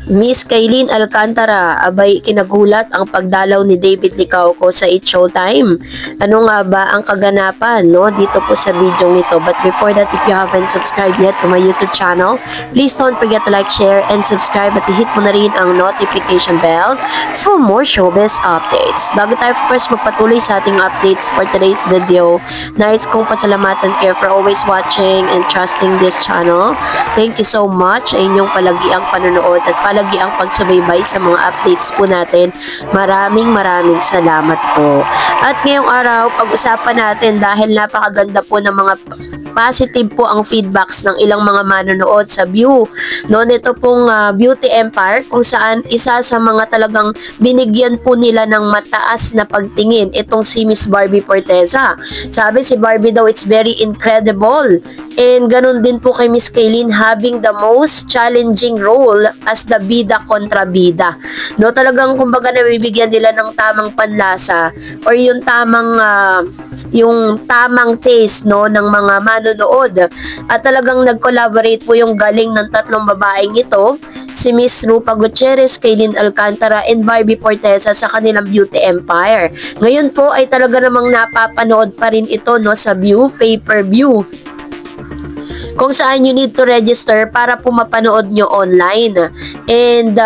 Miss Kaylin Alcantara, abay kinagulat ang pagdalaw ni David Licauco sa It's Showtime. Ano nga ba ang kaganapan dito po sa video nito? But before that, if you haven't subscribed yet to my YouTube channel, please don't forget to like, share, and subscribe at i-hit mo na rin ang notification bell for more showbiz updates. Bago tayo of course magpatuloy sa ating updates for today's video, nais kong pasalamatan kayo for always watching and trusting this channel. Thank you so much sa inyong palagiang panonood at palagi ang pagsubaybay sa mga updates po natin. Maraming salamat po. At ngayong araw, pag-usapan natin dahil napakaganda po ng mga positive po ang feedbacks ng ilang mga manonood sa view. Nito pong Beauty Empire kung saan isa sa mga talagang binigyan po nila ng mataas na pagtingin itong si Miss Barbie Forteza. Sabi si Barbie daw it's very incredible. And ganun din po kay Miss Kaylin having the most challenging role as the bida kontra bida. Talagang kumbaga nabibigyan nila ng tamang panlasa or yung tamang taste ng mga manonood. At talagang nag-collaborate po yung galing ng tatlong babaeng ito, si Miss Rupa Gutierrez, Kaylin Alcantara, and Barbie Forteza sa kanilang Beauty Empire. Ngayon po ay talaga namang napapanood pa rin ito sa view, pay-per-view, kung saan you need to register para po mapanood nyo online. And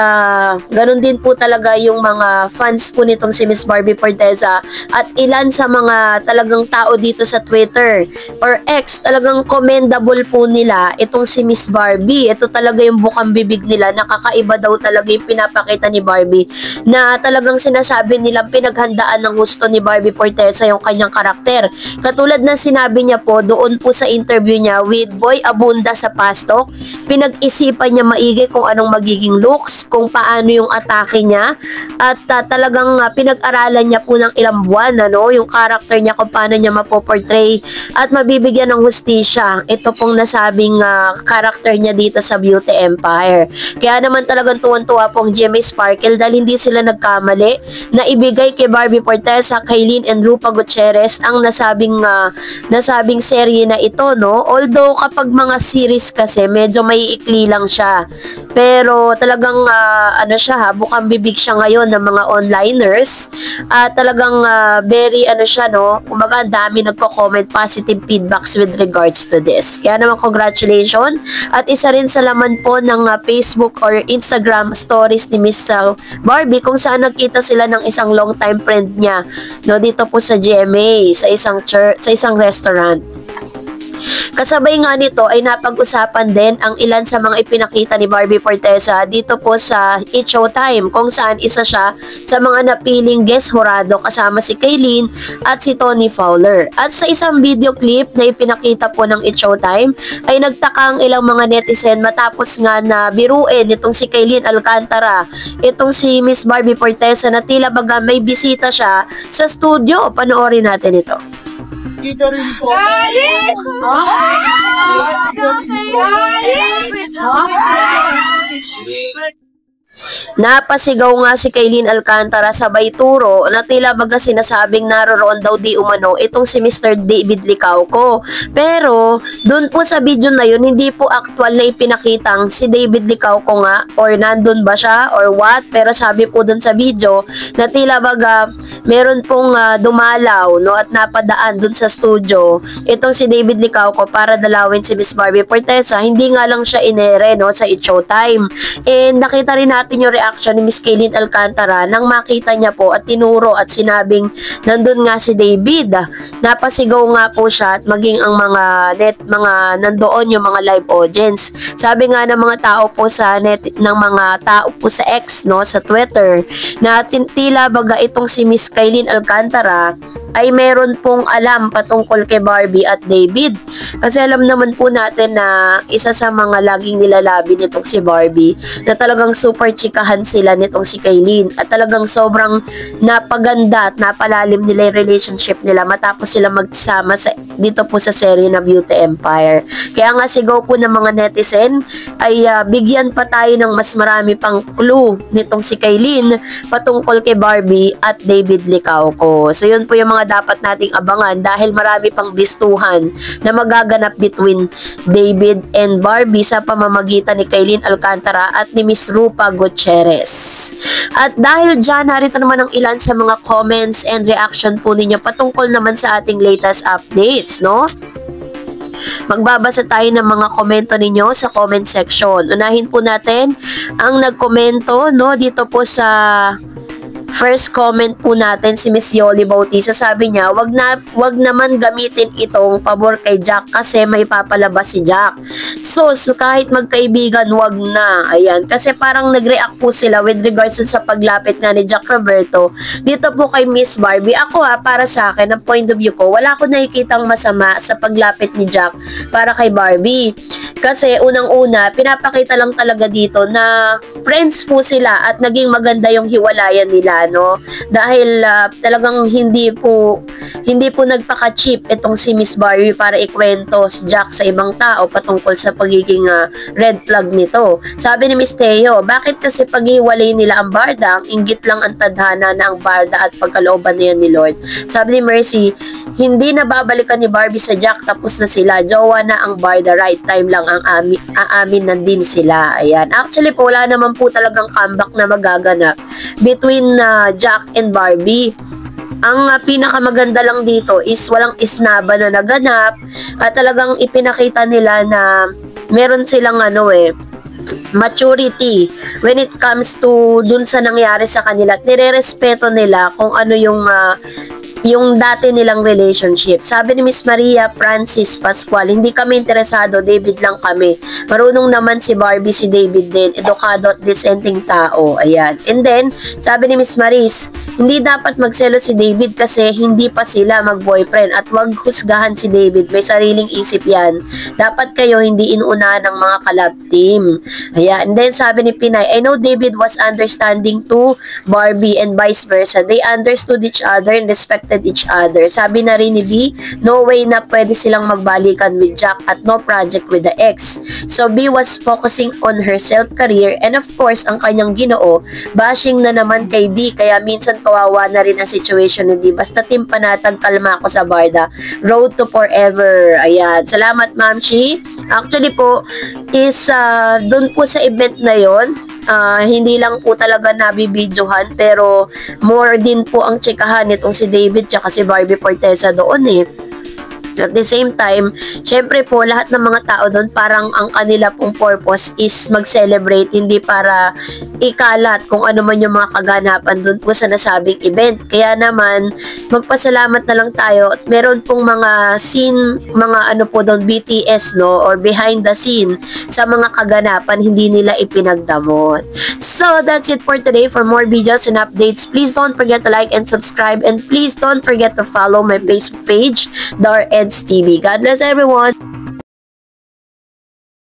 ganun din po talaga yung mga fans po nitong si Miss Barbie Forteza at ilan sa mga talagang tao dito sa Twitter or X, talagang commendable po nila itong si Miss Barbie. Ito talaga yung bukang bibig nila, nakakaiba daw talaga yung pinapakita ni Barbie, na talagang sinasabi nilang pinaghandaan ng gusto ni Barbie Forteza yung kanyang karakter. Katulad na sinabi niya po doon po sa interview niya with Boy Abunda sa Pastok, pinag-isipan niya maigi kung anong magiging looks, kung paano yung atake niya, at talagang pinag-aralan niya po ng ilang buwan yung karakter niya, kung paano niya mapoportray at mabibigyan ng hustisya ito pong nasabing karakter niya dito sa Beauty Empire. Kaya naman talagang tuwan-tuwa pong Jimmy Sparkle dahil hindi sila nagkamali na ibigay kay Barbie Forteza, Kaylin and Rupa Gutierrez ang nasabing serye na ito. Although kapag mga series kasi medyo may ikli lang siya, pero talagang bukang bibig siya ngayon ng mga onliners at talagang very kumbaga ang dami nagko-comment positive feedbacks with regards to this. Kaya naman congratulations, at isa rin sa laman po ng Facebook or Instagram stories ni Miss Barbie kung saan nagkita sila ng isang long time friend niya dito po sa GMA sa isang restaurant. Kasabay nga nito ay napag-usapan din ang ilan sa mga ipinakita ni Barbie Forteza dito po sa It's Showtime, kung saan isa siya sa mga napiling guest jurado kasama si Kaylin at si Tony Fowler. At sa isang video clip na ipinakita po ng It's Showtime ay nagtaka ang ilang mga netizen matapos nga na biruin itong si Kaylin Alcantara, itong si Miss Barbie Forteza, na tila baga may bisita siya sa studio. Panoorin natin ito. Dito rin po. Napasigaw nga si Kaylin Alcantara sabay turo na tila baga sinasabing naroroon daw di umano itong si Mr. David Licauco. Pero dun po sa video na yun, hindi po actual na ipinakitang si David Licauco nga or nandun ba siya or what. Pero sabi po dun sa video na tila baga meron pong dumalaw at napadaan dun sa studio itong si David Licauco para dalawin si Miss Barbie Forteza. Hindi nga lang siya inere sa It's Showtime. And nakita rin natin yung reaction ni Miss Kaylin Alcantara nang makita niya po at tinuro at sinabing nandun nga si David. Napasigaw nga po siya at maging ang mga nandoon yung mga live audience. Sabi nga ng mga tao po sa sa X sa Twitter na tila baga itong si Miss Kaylin Alcantara ay meron pong alam patungkol kay Barbie at David. Kasi alam naman po natin na isa sa mga laging nilalabi nitong si Barbie na talagang super chikahan sila nitong si Kaylin at talagang sobrang napaganda at napalalim nila yung relationship nila matapos sila magsama dito po sa serye na Beauty Empire. Kaya nga sigaw po ng mga netizen ay bigyan pa tayo ng mas marami pang clue nitong si Kaylin patungkol kay Barbie at David Licauco. So yun po yung mga mga dapat nating abangan dahil marami pang bistuhan na magaganap between David and Barbie sa pamamagitan ni Kailin Alcantara at ni Miss Rupa Gutierrez. At dahil dyan, narito naman ang ilan sa mga comments and reaction po ninyo patungkol naman sa ating latest updates, no? Magbabasa tayo ng mga komento ninyo sa comment section. Unahin po natin ang nagkomento, no, dito po sa first comment po natin, si Miss Yoli Bautista. Sabi niya, wag naman gamitin itong pabor kay Jack kasi may papalabas si Jack. So kahit magkaibigan, wag na. Ayan, kasi parang nag-react po sila with regards sa paglapit nga ni Jack Roberto dito po kay Miss Barbie. Ako para sa akin, ang point of view ko, wala ko nakikitang masama sa paglapit ni Jack para kay Barbie. Kasi unang-una, pinapakita lang talaga dito na friends po sila at naging maganda yung hiwalayan nila, no? Dahil talagang hindi po nagpaka-cheap itong si Miss Barbie para ikwento si Jack sa ibang tao patungkol sa pagiging red flag nito. Sabi ni Miss Teo, bakit kasi paghiwalay nila ang barda, ang inggit lang ang tadhana na ang barda at pagkalooban niya ni Lord. Sabi ni Mercy, hindi na babalikan ni Barbie sa Jack, tapos na sila, jowa na ang barda, right time lang ang aamin na din sila. Ayan. Actually po, wala naman po talagang comeback na magaganap between Jack and Barbie. Ang pinakamaganda lang dito is walang isnaba na naganap at talagang ipinakita nila na meron silang maturity when it comes to dun sa nangyari sa kanila at nire-respeto nila kung ano yung dati nilang relationship. Sabi ni Miss Maria Francis Pascual, hindi kami interesado, David lang kami. Marunong naman si Barbie, si David din. Edukado at dissenting tao. Ayan. And then, sabi ni Miss Maris, hindi dapat magselo si David kasi hindi pa sila mag-boyfriend at wag husgahan si David. May sariling isip yan. Dapat kayo hindi inuuna ng mga kalab team. Ayan. And then, sabi ni Pinay, I know David was understanding to Barbie and vice versa. They understood each other and respected each other. Sabi na rin ni B, no way na pwede silang magbalikan with Jack at no project with the ex. So B was focusing on her self-career and of course, ang kanyang Ginoo, bashing na naman kay D, kaya minsan kawawa na rin ang situation ni D. Basta team panatag, kalma ako sa barda. Road to forever. Ayan. Salamat, Ma'am Chi. Actually po, is dun po sa event na yon, hindi lang po talaga nabibidyohan pero more din po ang tsikahan nitong si David tsaka si Barbie Forteza doon At the same time, syempre po, lahat ng mga tao doon, parang ang kanila pong purpose is mag-celebrate, hindi para ikalat kung ano man yung mga kaganapan doon po sa nasabing event. Kaya naman, magpasalamat na lang tayo at meron pong mga scene, mga po doon, BTS, no, or behind the scene sa mga kaganapan, hindi nila ipinagdamot. So, that's it for today. For more videos and updates, please don't forget to like and subscribe, and please don't forget to follow my Facebook page, Dar Eds TV. God bless everyone!